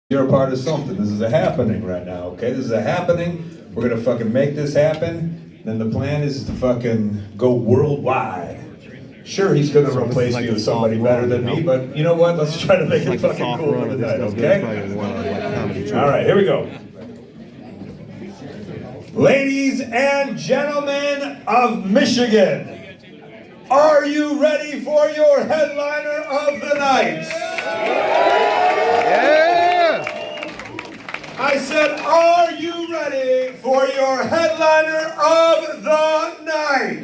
You're a part of something. This is a happening right now, okay? This is a happening. We're gonna fucking make this happen. Then the plan is to fucking go worldwide. Sure, he's gonna replace me with somebody better than me, but you know what? Let's try to make it fucking cool for the night, okay? All right, here we go. Ladies and gentlemen of Michigan, are you ready for your headliner of the night? I said, are you ready for your headliner of the night?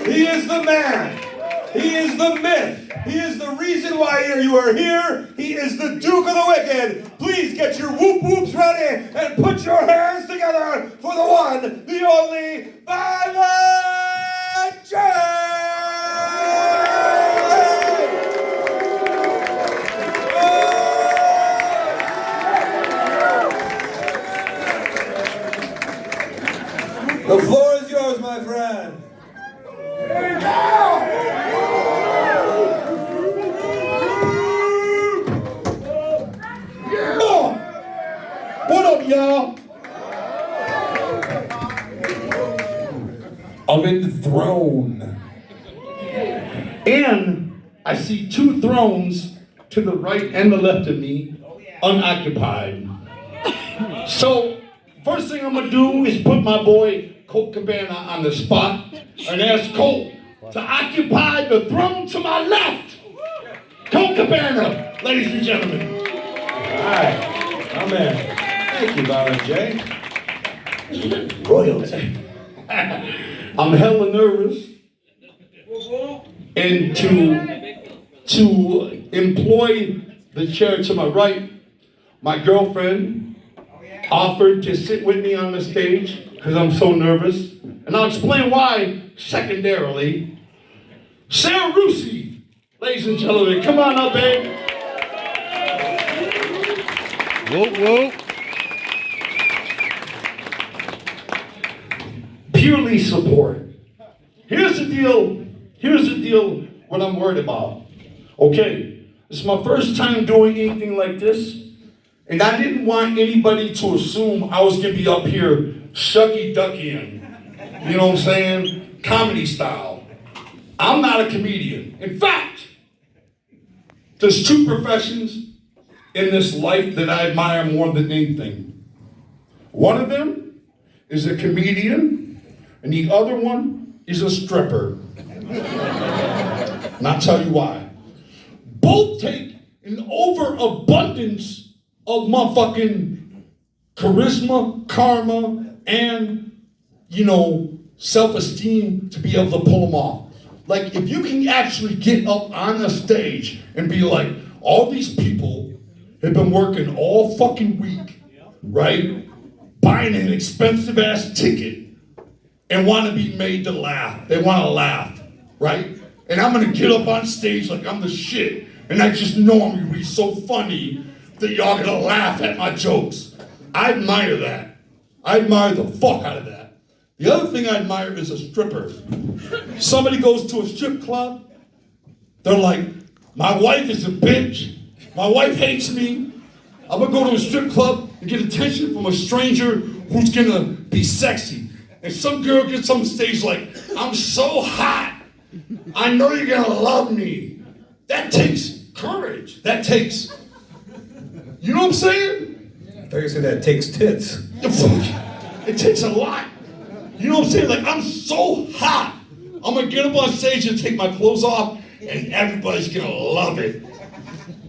He is the man. He is the myth. He is the reason why you are here. He is the Duke of the Wicked. Please get your whoop whoops ready and put your hands together for the one, the only, Violent J! The floor is yours, my friend. What up, y'all? I'm in the throne. And I see two thrones to the right and the left of me, unoccupied. So, first thing I'm gonna do is put my boy Colt Cabana on the spot and ask Colt to occupy the throne to my left. Colt Cabana, ladies and gentlemen. All right, amen. Thank you, Violent J. Royalty. I'm hella nervous, and to employ the chair to my right, my girlfriend offered to sit with me on the stage because I'm so nervous, and I'll explain why secondarily. Sarah Rusi, ladies and gentlemen, come on up, babe. Whoa, whoa. Purely support. Here's the deal what I'm worried about. Okay, this is my first time doing anything like this, and I didn't want anybody to assume I was gonna be up here shucky-duckying, you know what I'm saying? Comedy style. I'm not a comedian. In fact, there's two professions in this life that I admire more than anything. One of them is a comedian, and the other one is a stripper. And I'll tell you why. Both take an overabundance of motherfucking charisma, karma, and, self-esteem to be able to pull them off. Like, if you can actually get up on a stage and be like, all these people have been working all fucking week, right? Buying an expensive ass ticket and want to be made to laugh. They want to laugh, right? And I'm going to get up on stage like I'm the shit. And I just know I'm going to be so funny that y'all going to laugh at my jokes. I admire that. I admire the fuck out of that. The other thing I admire is a stripper. Somebody goes to a strip club. They're like, my wife is a bitch. My wife hates me. I'm going to go to a strip club and get attention from a stranger who's going to be sexy. And some girl gets on the stage like, I'm so hot. I know you're going to love me. That takes courage. That takes, you know what I'm saying? I thought you said that takes tits. It takes a lot. You know what I'm saying? Like, I'm so hot. I'm going to get up on stage and take my clothes off, and everybody's going to love it.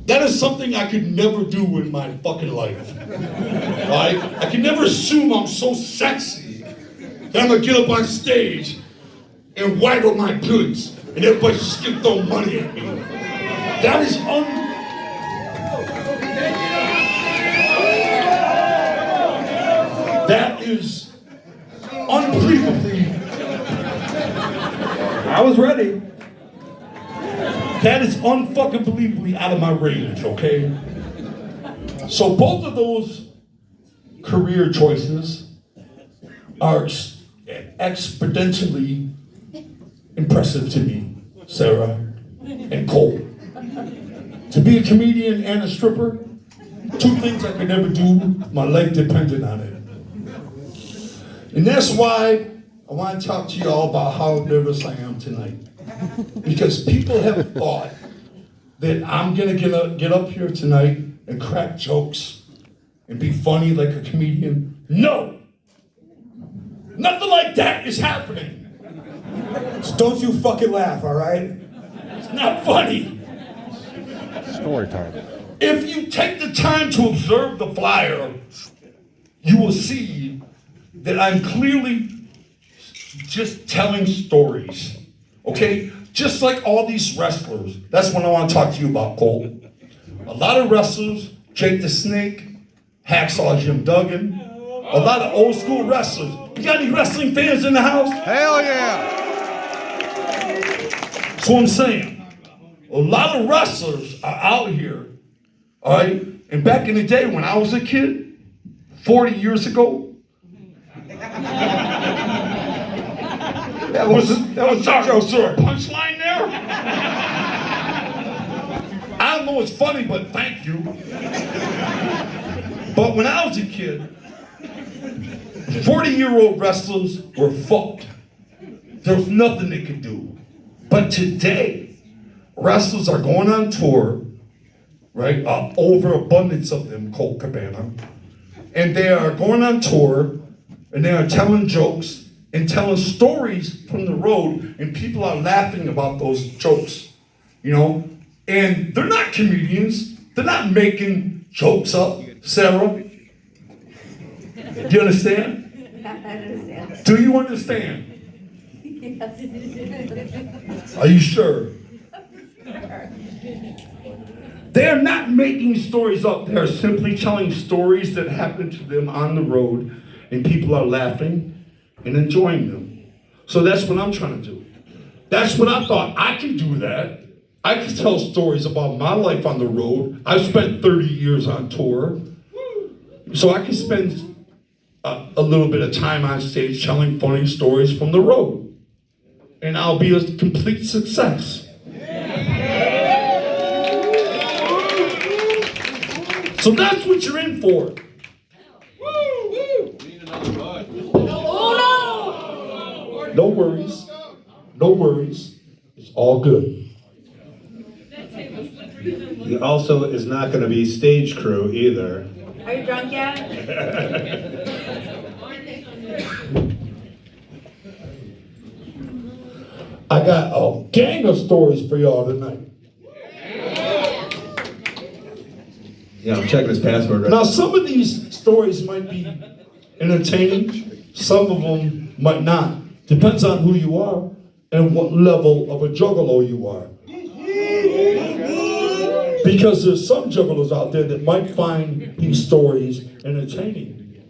That is something I could never do in my fucking life. Right? I can never assume I'm so sexy that I'm going to get up on stage and waggle my goods, and everybody's just going to throw money at me. That is unbelievably. I was ready. That is unfucking believably out of my range, okay? So both of those career choices are exponentially impressive to me, Sarah and Cole. To be a comedian and a stripper, two things I could never do, my life depended on it. And that's why I want to talk to you all about how nervous I am tonight. Because people have thought that I'm gonna get up here tonight and crack jokes and be funny like a comedian. No! Nothing like that is happening. So don't you fucking laugh, all right? It's not funny. Storytime. If you take the time to observe the flyer, you will see that I'm clearly just telling stories, okay? Just like all these wrestlers. That's what I want to talk to you about, Cole. A lot of wrestlers, Jake the Snake, Hacksaw Jim Duggan, a lot of old school wrestlers. You got any wrestling fans in the house? Hell yeah! That's what I'm saying. A lot of wrestlers are out here, all right? And back in the day when I was a kid, 40 years ago, that was a punchline there? I don't know what's funny, but thank you. But when I was a kid, 40-year-old wrestlers were fucked. There was nothing they could do. But today, wrestlers are going on tour, right? Overabundance of them, Colt Cabana. And they are going on tour, and they are telling jokes and telling stories from the road, and people are laughing about those jokes, you know? And they're not comedians. They're not making jokes up, Sarah. Do you understand? I understand. Do you understand? Yes. Are you sure? They're not making stories up. They're simply telling stories that happened to them on the road, and people are laughing and enjoying them. So that's what I'm trying to do. That's what I thought. I could do that. I could tell stories about my life on the road. I've spent 30 years on tour. So I can spend a little bit of time on stage telling funny stories from the road. And I'll be a complete success. So that's what you're in for. No worries. No worries. It's all good. He also is not going to be stage crew either. Are you drunk yet? I got a gang of stories for y'all tonight. Yeah, I'm checking his password right Now, some of these stories might be entertaining. Some of them might not. Depends on who you are and what level of a juggalo you are. Because there's some juggalos out there that might find these stories entertaining,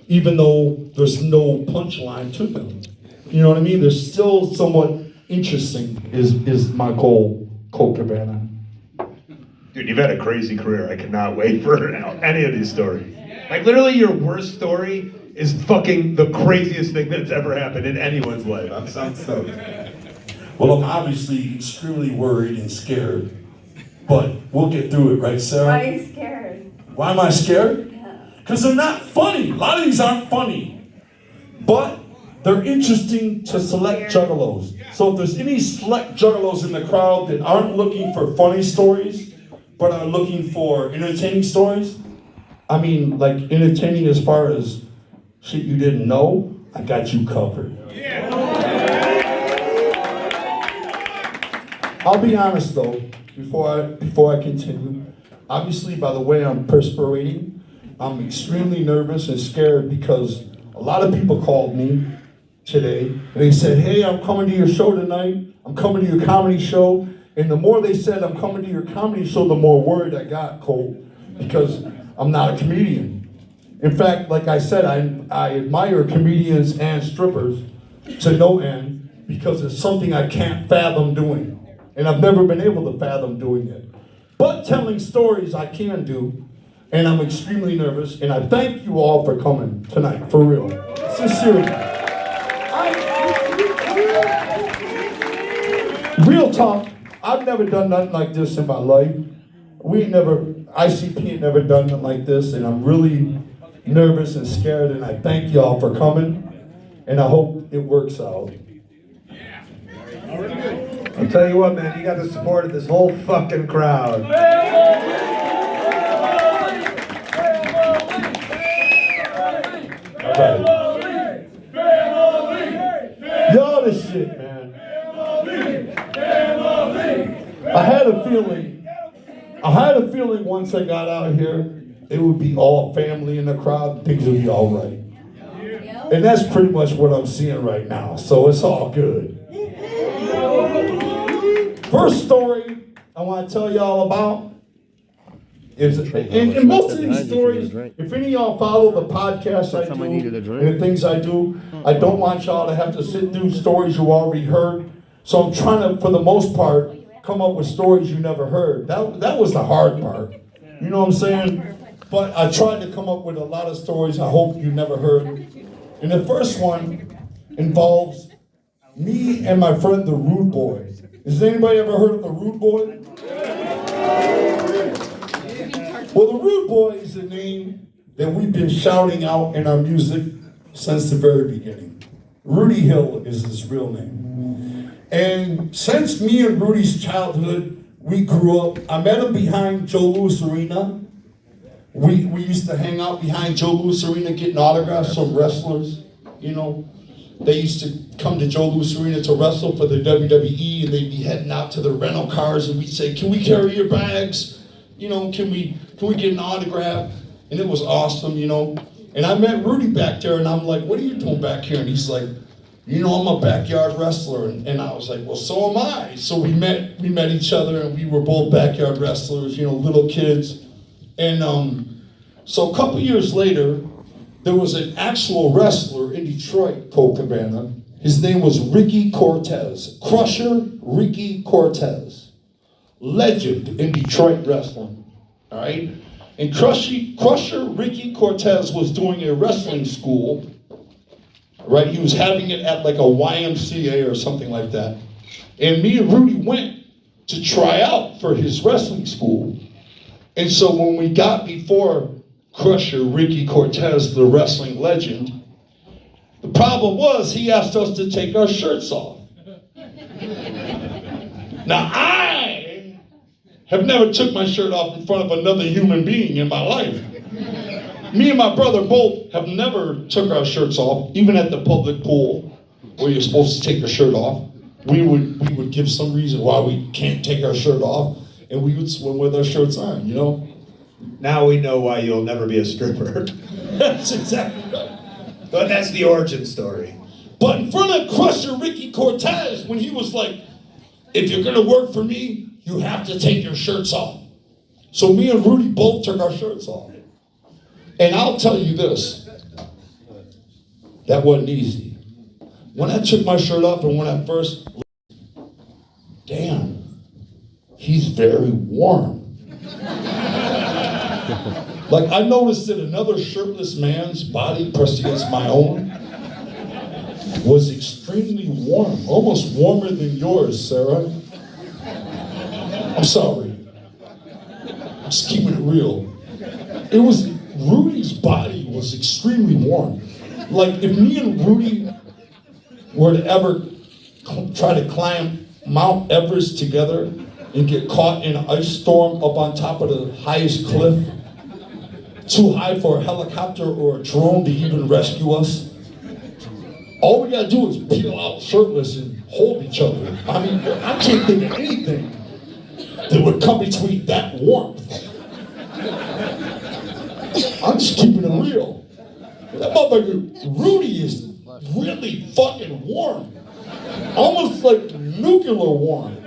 even though there's no punchline to them. You know what I mean? They're still somewhat interesting, is my goal, Colt Cabana. Dude, you've had a crazy career. I cannot wait for any of these stories. Like, literally, your worst story is fucking the craziest thing that's ever happened in anyone's life. I'm stoked. Well, I'm obviously extremely worried and scared, but we'll get through it, right, Sarah? Why are you scared? Why am I scared? Yeah. Because they're not funny. A lot of these aren't funny, but they're interesting to select juggalos. So if there's any select juggalos in the crowd that aren't looking for funny stories, but are looking for entertaining stories, I mean, like entertaining as far as shit you didn't know, I got you covered. I'll be honest though, before I continue, obviously by the way I'm perspirating, I'm extremely nervous and scared because a lot of people called me today and they said, hey, I'm coming to your show tonight, I'm coming to your comedy show, and the more they said I'm coming to your comedy show, the more worried I got, Cole, because I'm not a comedian. In fact, like I said, I admire comedians and strippers to no end because it's something I can't fathom doing. And I've never been able to fathom doing it. But telling stories I can do, and I'm extremely nervous, and I thank you all for coming tonight, for real. Sincerely. Real talk, I've never done nothing like this in my life. ICP ain't never done it like this, and I'm really nervous and scared, and I thank y'all for coming, and I hope it works out. I'll tell you what, man, you got the support of this whole fucking crowd. Right. Y'all the shit, man. I had a feeling once I got out here, it would be all family in the crowd, things would be all right. And that's pretty much what I'm seeing right now, so it's all good. First story I want to tell y'all about is, and most of these stories, if any of y'all follow the podcast I do and the things I do, I don't want y'all to have to sit through stories you already heard. So I'm trying to, for the most part, come up with stories you never heard. That was the hard part. You know what I'm saying? But I tried to come up with a lot of stories I hope you never heard. And the first one involves me and my friend the Rude Boy. Has anybody ever heard of the Rude Boy? Well, the Rude Boy is a name that we've been shouting out in our music since the very beginning. Rudy Hill is his real name. And since me and Rudy's childhood, we grew up. I met him behind Joe Louis Arena. We used to hang out behind Joe Louis Arena getting autographs from wrestlers. You know, they used to come to Joe Louis Arena to wrestle for the WWE, and they'd be heading out to the rental cars, and we'd say, "Can we carry your bags? You know, can we get an autograph?" And it was awesome, you know. And I met Rudy back there, and I'm like, "What are you doing back here?" And he's like, "You know, I'm a backyard wrestler." And I was like, "Well, so am I." So we met each other, and we were both backyard wrestlers, you know, little kids. And so a couple years later, there was an actual wrestler in Detroit, Colt Cabana. His name was Ricky Cortez, Crusher Ricky Cortez. Legend in Detroit wrestling, all right? And Crusher Ricky Cortez was doing a wrestling school, right? He was having it at like a YMCA or something like that. And me and Rudy went to try out for his wrestling school. And so when we got before Crusher Ricky Cortez, the wrestling legend, the problem was he asked us to take our shirts off. Now I have never took my shirt off in front of another human being in my life. Me and my brother both have never took our shirts off, even at the public pool where you're supposed to take your shirt off. We would give some reason why we can't take our shirt off, and we would swim with our shirts on, you know? Now we know why you'll never be a stripper. That's exactly right. But that's the origin story. But in front of Crusher Ricky Cortez, when he was like, "If you're gonna work for me, you have to take your shirts off." So me and Rudy both took our shirts off. And I'll tell you this, that wasn't easy. When I took my shirt off and when I first, damn, he's very warm. Like I noticed that another shirtless man's body pressed against my own was extremely warm, almost warmer than yours, Sarah. I'm sorry. I'm just keeping it real. It was, Rudy's body was extremely warm. Like if me and Rudy were to ever try to climb Mount Everest together and get caught in an ice storm up on top of the highest cliff, too high for a helicopter or a drone to even rescue us, all we gotta do is peel out shirtless and hold each other. I mean, I can't think of anything that would come between that warmth. I'm just keeping it real. That motherfucker, Rudy, is really fucking warm. Almost like nuclear warm.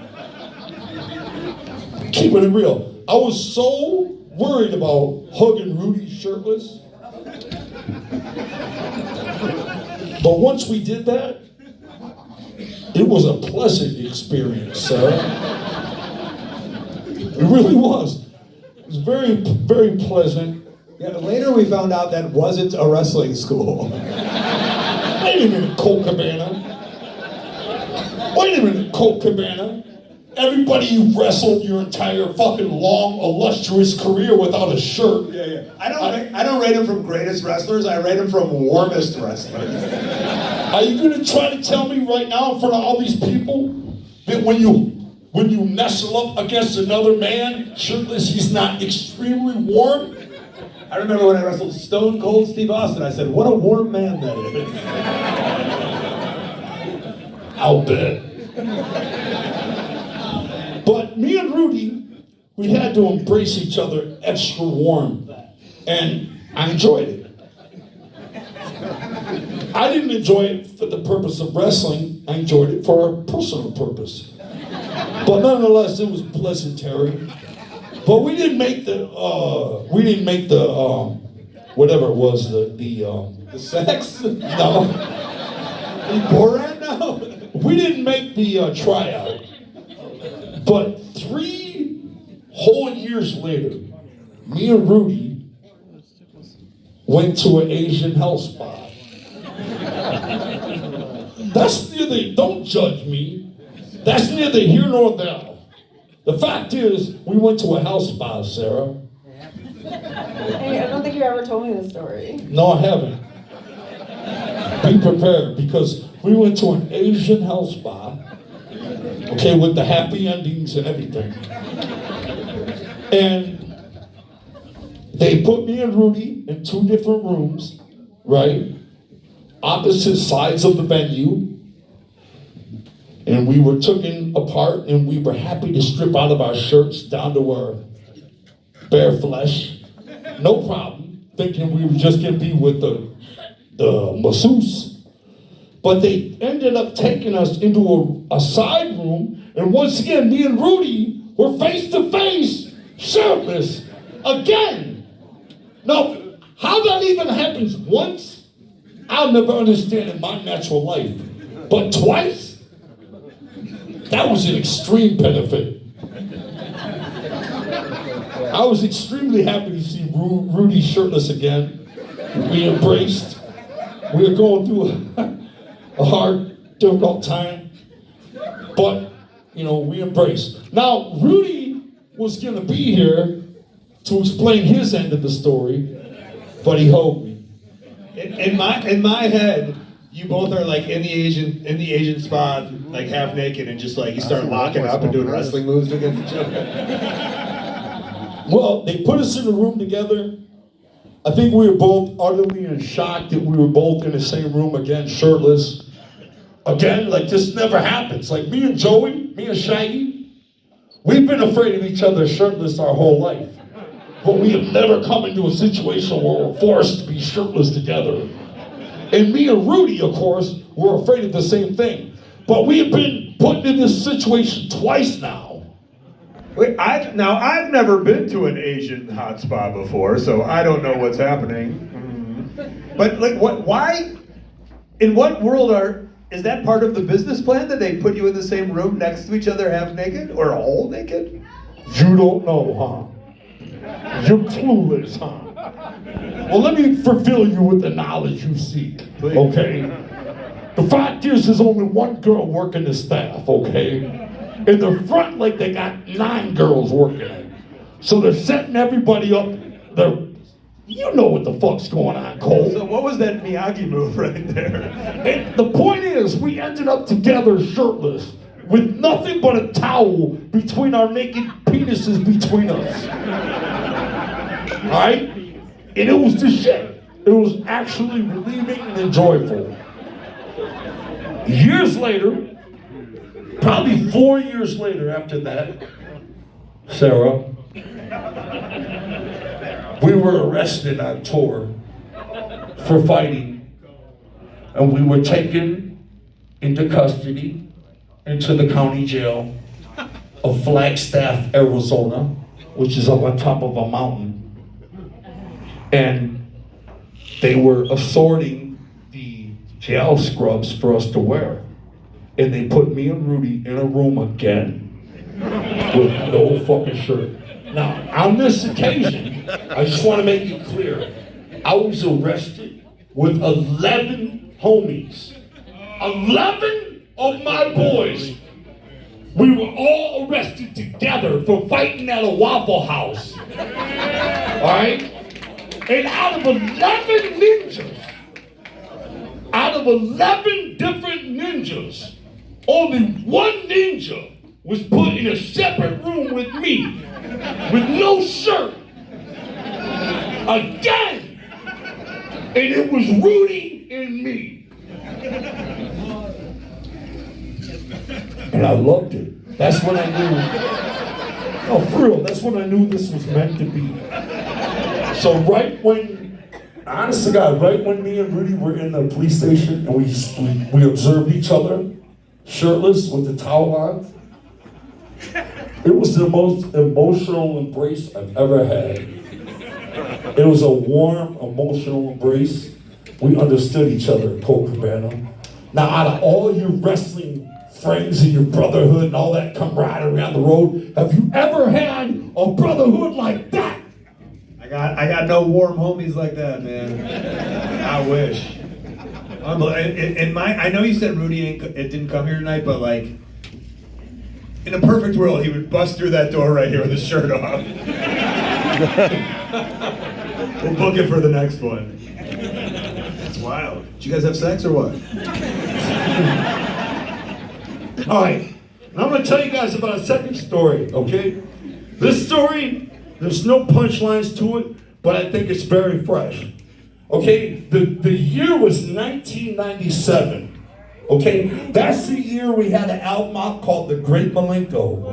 Keeping it real. I was so worried about hugging Rudy shirtless. But once we did that, it was a pleasant experience, sir. It really was. It was very, very pleasant. Yeah, later we found out that wasn't a wrestling school. Wait a minute, Colt Cabana. Wait a minute, Colt Cabana. everybody you've wrestled your entire fucking long, illustrious career without a shirt. Yeah. I don't rate him from greatest wrestlers. I rate him from warmest wrestlers. Are you gonna try to tell me right now in front of all these people that when you nestle up against another man, shirtless, he's not extremely warm? I remember when I wrestled Stone Cold Steve Austin, I said, what a warm man that is. I'll bet. But me and Rudy, we had to embrace each other extra warm. And I enjoyed it. I didn't enjoy it for the purpose of wrestling. I enjoyed it for a personal purpose. But nonetheless, it was pleasantary. But we didn't make the whatever it was, the sex? No. Are you Borat now? We didn't make the tryout. But 3 whole years later, me and Rudy went to an Asian health spa. That's neither, don't judge me. That's neither here nor there. The fact is, we went to a health spa, Sarah. Hey, I don't think you ever told me this story. No, I haven't. Be prepared, because we went to an Asian health spa, okay, with the happy endings and everything. And they put me and Rudy in 2 different rooms, right? Opposite sides of the venue. And we were taken apart, and we were happy to strip out of our shirts down to our bare flesh. No problem, thinking we were just gonna be with the masseuse. But they ended up taking us into a side room, and once again, me and Rudy were face to face, shirtless, again. Now, how that even happens once, I'll never understand in my natural life. But twice? That was an extreme benefit. I was extremely happy to see Rudy shirtless again. We embraced. We were going through a hard, difficult time. But, we embraced. Now, Rudy was going to be here to explain his end of the story, but he hugged me. In my head, you both are like in the Asian spot, like half naked, and just like you start locking up and doing wrestling moves against each other. Well, they put us in a room together. I think we were both utterly in shock that we were both in the same room again, shirtless. Again, like this never happens. Like me and Joey, me and Shaggy, we've been afraid of each other shirtless our whole life. But we have never come into a situation where we're forced to be shirtless together. And me and Rudy, of course, were afraid of the same thing. But we have been put in this situation twice now. Wait, I've never been to an Asian hot spa before, so I don't know what's happening. But like, why? In what world is that part of the business plan that they put you in the same room next to each other, half naked or all naked? You don't know, huh? You're clueless, huh? Well, let me fulfill you with the knowledge you seek, okay? The fact is, there's only one girl working the staff, okay? In the front, like they got 9 girls working it. So they're setting everybody up. You know what the fuck's going on, Cole. So what was that Miyagi move right there? And the point is, we ended up together shirtless with nothing but a towel between our naked penises between us. All right? And it was the shit. It was actually relieving and enjoyable. Years later, probably 4 years later after that, Sarah, we were arrested on tour for fighting, and we were taken into custody into the county jail of Flagstaff, Arizona, which is up on top of a mountain. And they were assorting the jail scrubs for us to wear. And they put me and Rudy in a room again with no fucking shirt. Now, on this occasion, I just want to make it clear, I was arrested with 11 homies. 11 of my boys we were all arrested together for fighting at a Waffle House. Alright? And out of 11 different ninjas, only one ninja was put in a separate room with me, with no shirt. Again! And it was Rudy and me. And I loved it. That's when I knew, no, for real, that's when I knew this was meant to be. So right when, honest to God, right when me and Rudy were in the police station and we observed each other, shirtless with the towel on, it was the most emotional embrace I've ever had. It was a warm, emotional embrace. We understood each other at Colt Cabana. Now, out of all your wrestling friends and your brotherhood and all that camaraderie on the road, have you ever had a brotherhood like that? I got no warm homies like that, man. I wish. I know you said Rudy didn't come here tonight, but like, in a perfect world, he would bust through that door right here with his shirt off. We'll book it for the next one. That's wild. Did you guys have sex or what? All right, now I'm gonna tell you guys about a second story, okay? This story, there's no punchlines to it, but I think it's very fresh. Okay, the year was 1997. Okay, that's the year we had an album out called The Great Malenko.